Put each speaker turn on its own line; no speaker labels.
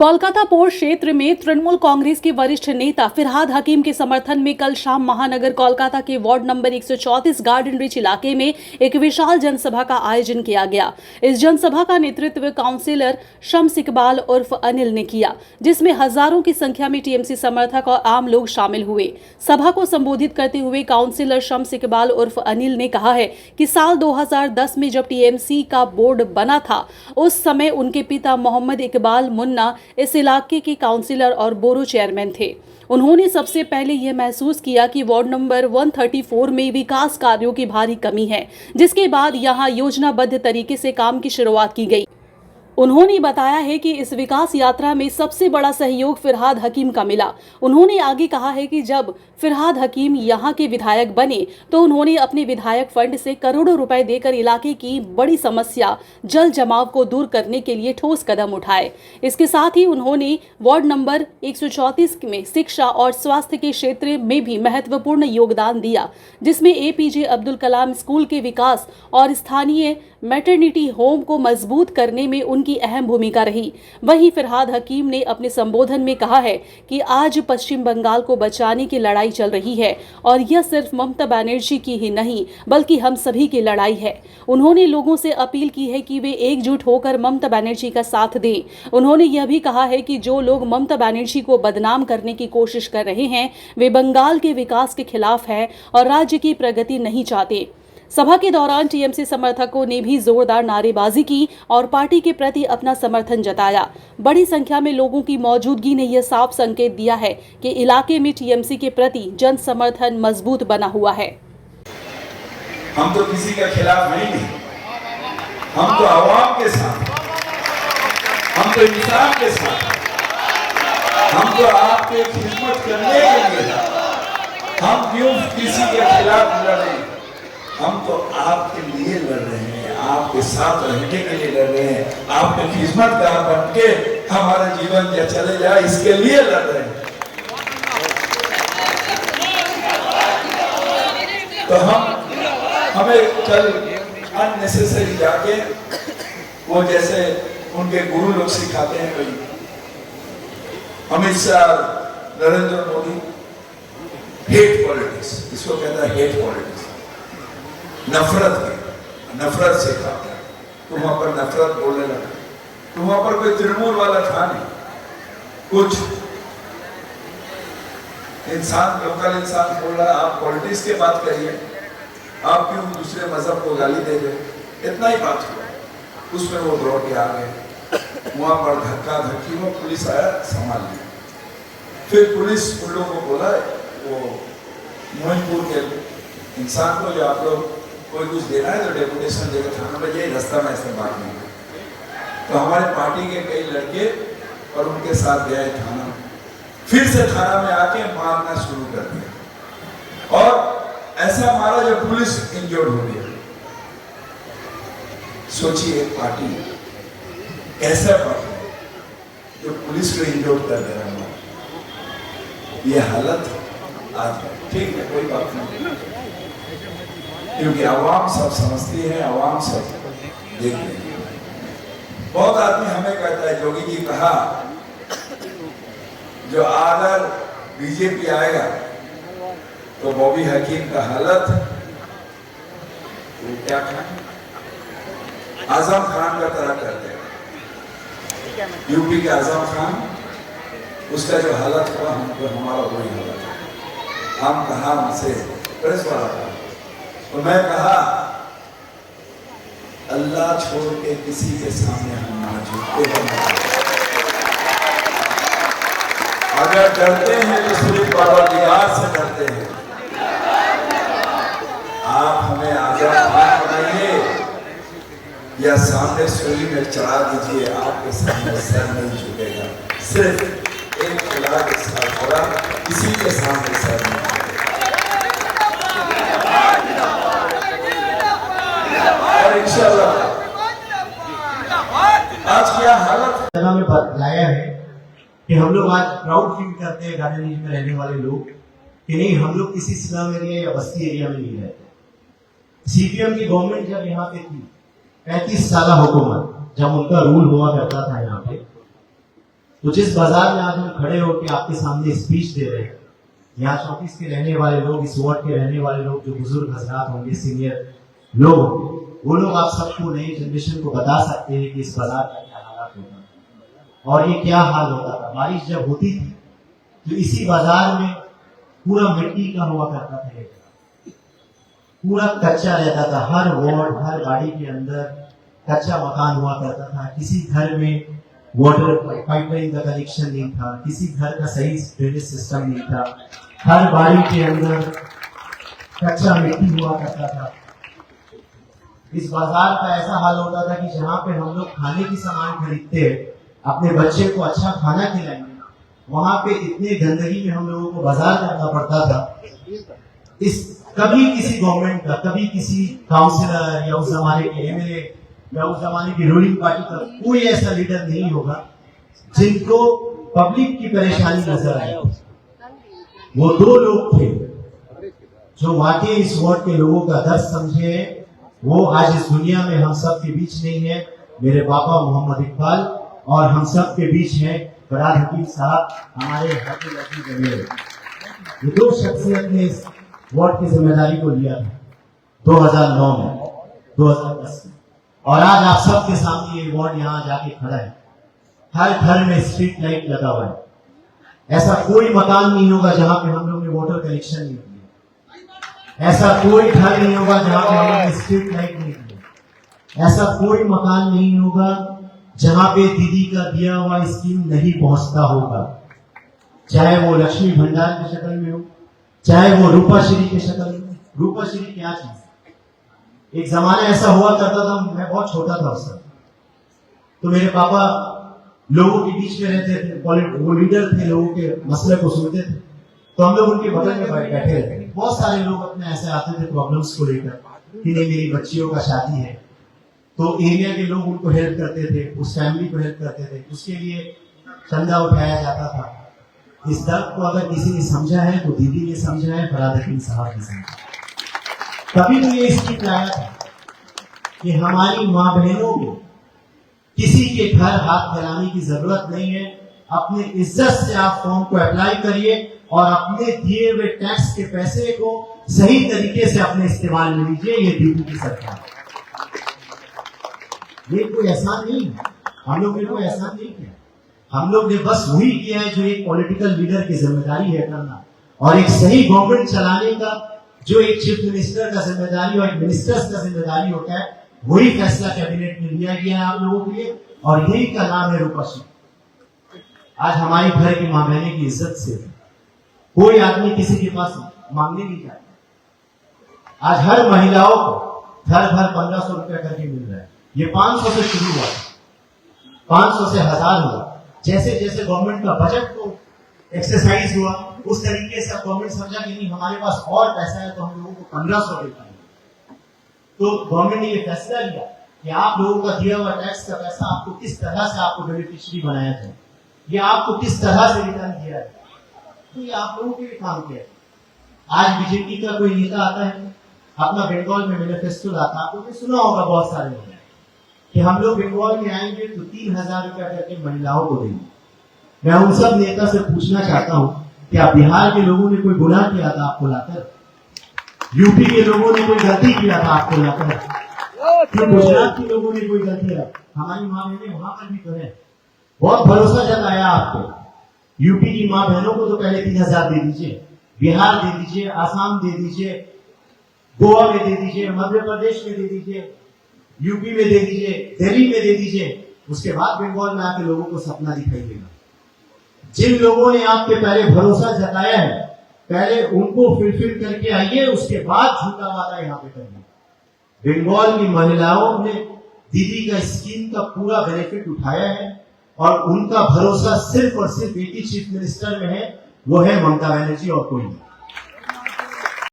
Kolkata port क्षेत्र में तृणमूल कांग्रेस के वरिष्ठ नेता फिरहाद हकीम के समर्थन में कल शाम महानगर कोलकाता के वार्ड नंबर 134 गार्डन रिच इलाके में एक विशाल जनसभा का आयोजन किया गया। इस जनसभा का नेतृत्व काउंसिलर शम्स इकबाल उर्फ अनिल ने किया, जिसमें हजारों की संख्या में टीएमसी समर्थक और आम लोग शामिल हुए। सभा को संबोधित करते हुए काउंसिलर शम्स इकबाल उर्फ अनिल ने कहा है कि साल 2010 में जब टीएमसी का बोर्ड बना था, उस समय उनके पिता मोहम्मद इकबाल मुन्ना इस इलाके के काउंसिलर और बोरो चेयरमैन थे। उन्होंने सबसे पहले यह महसूस किया कि वार्ड नंबर 134 में विकास कार्यों की भारी कमी है, जिसके बाद यहां योजनाबद्ध तरीके से काम की शुरुआत की गई। उन्होंने बताया है कि इस विकास यात्रा में सबसे बड़ा सहयोग फिरहाद हकीम का मिला। उन्होंने आगे कहा है कि जब फिरहाद हकीम यहां के विधायक बने तो उन्होंने अपने विधायक फंड से करोड़ों रुपए देकर इलाके की बड़ी समस्या जल जमाव को दूर करने के लिए ठोस कदम उठाए। इसके साथ ही उन्होंने वार्ड नंबर 134 में शिक्षा और स्वास्थ्य के क्षेत्र में भी महत्वपूर्ण योगदान दिया, जिसमें एपीजे अब्दुल कलाम स्कूल के विकास और स्थानीय मैटरनिटी होम को मजबूत करने में उनकी अहम भूमिका रही। वहीं फिरहाद हकीम ने अपने संबोधन में कहा है कि आज पश्चिम बंगाल को बचाने की लड़ाई चल रही है और यह सिर्फ ममता बनर्जी की ही नहीं बल्कि हम सभी की लड़ाई है। उन्होंने लोगों से अपील की है कि वे एकजुट होकर ममता बनर्जी का साथ दें। उन्होंने यह भी कहा है कि जो लोग ममता बनर्जी को बदनाम करने की कोशिश कर रहे हैं, वे बंगाल के विकास के खिलाफ है और राज्य की प्रगति नहीं चाहते। सभा के दौरान टीएमसी समर्थकों ने भी जोरदार नारेबाजी की और पार्टी के प्रति अपना समर्थन जताया। बड़ी संख्या में लोगों की मौजूदगी ने यह साफ संकेत दिया है कि इलाके में टीएमसी के प्रति जन समर्थन मजबूत बना हुआ है।
हम तो किसी के खिलाफ है ही नहीं, हम तो आवाम के साथ, हम तो इंसान के साथ, हम तो आपके खिदमत करने के लिए, हम क्यों किसी के खिलाफ लड़े? हम तो आपके लिए लड़ रहे हैं, आपके साथ रहने के लिए लड़ रहे हैं, आपके खिदमतगार बन के हमारा जीवन क्या चले जाए इसके लिए लड़ रहे हैं। तो हमें कल अननेसेसरी जाके वो जैसे उनके गुरु लोग सिखाते हैं, भाई अमित शाह, नरेंद्र मोदी, हेट पॉलिटिक्स, इसको कहता है हेट पॉलिटिक्स, नफरत से खाता है। तुम वहां पर नफरत बोलने लगा, तुम वहां पर कोई तृणमूल वाला था नहीं, कुछ इंसान, लोकल इंसान बोल रहा है, आप पॉलिटिक्स की बात करिए, आप क्यों दूसरे मजहब को गाली दे रहे? इतना ही बात हुआ, उसमें वो दौड़ के आ गए, वहां पर धक्का धक्की में पुलिस आया, संभाल लिया। फिर पुलिस उन लोगों को बोला, वो मोहितपुर के इंसान को, जो आप लोग कोई कुछ देना है तो डेपुटेशन देकर थाना में जाइए, रास्ता में ऐसे बात नहीं। तो हमारे पार्टी के कई लड़के और उनके साथ गए थाना, फिर से थाना में आके मारना शुरू कर दिया और ऐसा मारा जो पुलिस इंजर्ड हो गया। सोचिए एक पार्टी, कैसा पार्टी जो पुलिस को इंजर्ड कर दे रहा है, ये हालत आज है। ठीक है, कोई बात नहीं, क्योंकि आवाम सब समझती है, आवाम सब देख रही है। बहुत आदमी हमें कहता है, जोगी जी कहा जो अगर बीजेपी आएगा तो बॉबी हकीम का हालत वो क्या खान, आजम खान का तरह कर देगा। यूपी के आजम खान, उसका जो हालत हुआ, हमको हमारा वही हालत है। हम कहा हमसे प्रेस वाला था, तो मैं कहा अल्लाह छोड़ के किसी के सामने हम ना झुकते हैं। अगर डरते हैं तो सिर्फ बाबा दीवार से डरते हैं। आप हमें आजाद खान बनाइए या सामने सूली में चढ़ा दीजिए, आपके सामने सर नहीं झुकेगा। सिर्फ एक खुदा के साथ होगा, किसी के सामने सर नहीं। आज क्या हालत
जगह में बताया है कि हम लोग आज प्राउड फील करते हैं गार्डन रिच में रहने वाले लोग कि नहीं, हम लोग किसी स्लम एरिया या बस्ती एरिया में नहीं रहते। सीपीएम की गवर्नमेंट जब यहाँ पे थी, 35 साल हुकूमत, जब उनका रूल हुआ करता था यहाँ पे, तो जिस बाजार में आज हम खड़े होकर आपके सामने स्पीच दे रहे हैं, यहाँ 34 के रहने वाले लोग, इस वार्ड के रहने वाले लोग, जो बुजुर्ग हजरात होंगे, सीनियर लोग होंगे, वो लोग आप सबको, नई जनरेशन को बता सकते हैं कि इस बाजार का क्या हालात होता था और ये क्या हाल होता था। बारिश जब होती थी तो इसी बाजार में पूरा मिट्टी का हुआ करता था, ये पूरा कच्चा रहता था। हर वार्ड, हर गाड़ी के अंदर कच्चा मकान हुआ करता था। किसी घर में वाटर पाइपलाइन का कनेक्शन नहीं था, किसी घर का सही ड्रेनेज सिस्टम नहीं था। हर बाड़ी के अंदर कच्चा मिट्टी हुआ करता था। इस बाजार का ऐसा हाल होता था कि जहाँ पे हम लोग खाने की सामान खरीदते हैं, अपने बच्चे को अच्छा खाना खिलाएंगे, वहां पे इतने गंदगी में हम लोगों को बाजार करना पड़ता था। कभी किसी गवर्नमेंट का, कभी किसी काउंसिलर या उस जमाने के एमएलए या उस जमाने की रूलिंग पार्टी का कोई ऐसा लीडर नहीं होगा जिनको पब्लिक की परेशानी नजर आए। वो दो लोग थे जो वाकई इस वार्ड के लोगों का दर्द समझे। वो आज इस दुनिया में हम सब के बीच नहीं है। मेरे पापा मोहम्मद इकबाल और हम सब के बीच हैं फरहाद हकीम साहब, हमारे हाथी लगी बने। ये दो शख्सियत ने इस वार्ड की जिम्मेदारी को लिया था 2009 में, 2010 में, और आज आप सबके सामने ये वार्ड यहाँ जाके खड़ा है। हर घर में स्ट्रीट लाइट लगा हुआ है। ऐसा कोई मकान नहीं होगा जहां पे हम लोग ने वाटर कनेक्शन नहीं किया। ऐसा कोई घर नहीं होगा जहां पे हम लोग ने स्ट्रीट लाइट नहीं किया। ऐसा कोई मकान नहीं होगा जहां पे दीदी का दिया हुआ स्कीम नहीं पहुंचता होगा, चाहे वो लक्ष्मी भंडार की शक्ल में हो, चाहे वो रूपाश्री की शक्ल में। रूपाश्री क्या चीज? एक जमाना ऐसा हुआ करता था, मैं बहुत छोटा था उस समय, तो मेरे पापा लोगों के बीच में रहते थे, वो लीडर थे, लोगों के मसले को सुनते थे, तो हम लोग उनके बगल में बैठे रहते थे। बहुत सारे लोग अपने ऐसे आते थे प्रॉब्लम्स को लेकर कि नहीं मेरी बच्चियों का शादी है, तो एरिया के लोग उनको हेल्प करते थे, उस फैमिली को हेल्प करते थे, उसके लिए चंदा उठाया जाता था। इस दर्द को अगर किसी ने समझा है तो दीदी ने समझा है, फरहाद हकीम साहब ने समझा। तभी तो ये स्कीम लाया था कि हमारी माँ बहनों को किसी के घर हाथ फैलाने की जरूरत नहीं है। अपने इज्जत से आप फॉर्म को अप्लाई करिए और अपने दिए हुए टैक्स के पैसे को सही तरीके से अपने इस्तेमाल में लीजिए। ये दीदी की सरकार, ये कोई एहसान नहीं है। हम लोग ने कोई एहसान नहीं किया। हम लोग ने बस वही किया है जो एक पॉलिटिकल लीडर की जिम्मेदारी है करना, और एक सही गवर्नमेंट चलाने का जो एक चीफ मिनिस्टर का जिम्मेदारी और एक मिनिस्टर्स का जिम्मेदारी होता है, वही फैसला कैबिनेट में लिया गया है आप लोगों के लिए, और यही का नाम है रूपाश्री। आज हमारी घर की मां बहने की इज्जत से कोई आदमी किसी के पास मांगने नहीं जाता। आज हर महिलाओं को घर 1500 रुपया करके मिल रहा है। ये 500 से शुरू हुआ, 500 से 1000 हुआ। जैसे जैसे गवर्नमेंट का बजट को एक्सरसाइज हुआ, उस तरीके से गवर्नमेंट समझा कि नहीं हमारे पास और पैसा है तो हम लोगों को 1500 देता है। तो गवर्नमेंट ने ये फैसला लिया कि आप लोगों का दिया हुआ टैक्स का पैसा आपको किस तरह से आपको बेनिफिशियरी बनाया जाए, या आपको किस तरह से रिटर्न दिया जाए। तो ये आप लोगों के लिए काम किया। आज बीजेपी का कोई नेता आता है, अपना बंगाल में मैनिफेस्टो लाता है, आपने सुना होगा बहुत सारे लोग कि हम लोग बंगाल में आएंगे तो 3000 रुपया करके महिलाओं को देंगे। मैं उन सब नेता से पूछना चाहता हूं, क्या बिहार के लोगों ने कोई गुनाह किया था आपको लाकर? यूपी के लोगों ने कोई गलती किया था आपको लाकर? क्यों गुजरात के लोगों ने कोई गलती किया? हमारी माँ बहनें वहां पर भी तो है, बहुत भरोसा जताया आपको। यूपी की माँ बहनों को तो पहले 3000 दे दीजिए, बिहार दे दीजिए, आसाम दे दीजिए, गोवा में दे दीजिए, मध्य प्रदेश में दे दीजिए, यूपी में दे दीजिए, दिल्ली में दे दीजिए। उसके बाद बंगाल में आके लोगों को सपना दिखाई देगा। जिन लोगों ने आप पे पहले भरोसा जताया है, पहले उनको फुलफिल करके आइए, उसके बाद झूठा वादा यहाँ पे करिए। बंगाल की महिलाओं ने दीदी का स्कीम का पूरा बेनिफिट उठाया है, और उनका भरोसा सिर्फ और सिर्फ एक ही चीफ मिनिस्टर में है, वो है ममता बनर्जी और कोई नहीं।